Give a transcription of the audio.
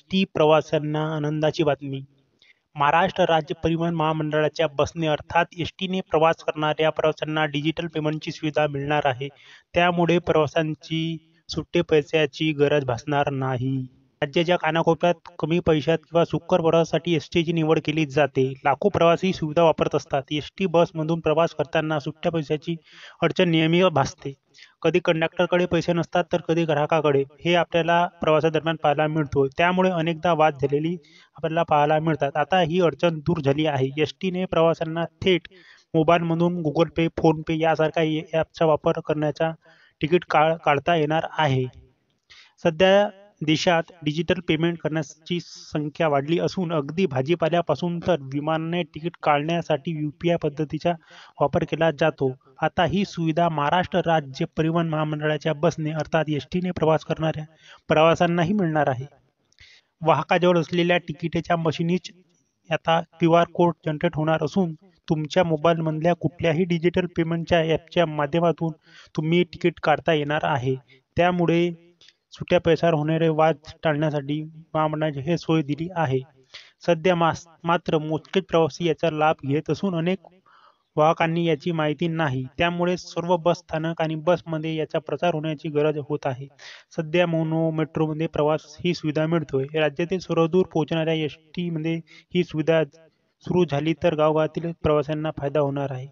ST प्रवाशांना आनंदाची बातमी. महाराष्ट्र राज्य परिवहन महामंडळाच्या बसने अर्थात एस.टीने प्रवास करणाऱ्या प्रवाशांना डिजिटल पेमेंटची सुविधा मिळणार आहे. त्यामुळे प्रवाशांची सुट्टे पैशाची गरज भासणार नाही. राज्याच्या कानाकोपऱ्यात कमी पैशात किंवा सुकर प्रवासासाठी एस.टीची निवड केली जाते. लाखो प्रवासी ही सुविधा वापरत असतात. एस.टी बसमधून प्रवास करताना सुट्ट्या पैशाची अडचण नेहमी भासते. कधी कंडक्टरकडे पैसे नसतात तर कधी ग्राहकाकडे. हे आपल्याला प्रवासादरम्यान पाहायला मिळतो. त्यामुळे अनेकदा वाद झालेली आपल्याला पाहायला मिळतात. आता ही अडचण दूर झाली आहे. एस.टीने प्रवाशांना थेट मोबाईलमधून गुगल पे, फोन पे यासारख्या ॲपचा वापर करण्याचा तिकीट काढता येणार आहे. सध्या देशात डिजिटल पेमेंट करण्याची संख्या वाढली असून अगदी भाजीपाल्यापासून तर विमानाने तिकीट काढण्यासाठी यू.पी.आय पद्धतीचा वापर केला जातो. आता ही सुविधा महाराष्ट्र राज्य परिवहन महामंडळाच्या बसने अर्थात एस.टीने प्रवास करणाऱ्या प्रवाशांनाही मिळणार आहे. वाहकाजवळ असलेल्या तिकिटाच्या मशिनीच आता क्यू.आर कोड जनरेट होणार असून तुमच्या मोबाईलमधल्या कुठल्याही डिजिटल पेमेंटच्या ॲपच्या माध्यमातून तुम्ही तिकीट काढता येणार आहे. त्यामुळे सुट्या पैशावर होणारे वाद टाळण्यासाठी महामंडळाने हे सोय दिली आहे. सध्या मात्र मोजकेच प्रवासी याचा लाभ घेत असून अनेक वाहकांनी याची माहिती नाही. त्यामुळे सर्व बस स्थानक आणि बसमध्ये याचा प्रचार होण्याची गरज होत आहे. सध्या मोनो, मेट्रोमध्ये प्रवास ही सुविधा मिळतोय. राज्यातील सर्वदूर पोहोचणाऱ्या एस.टीमध्ये ही सुविधा सुरू झाली तर गावगावातील प्रवाशांना फायदा होणार आहे.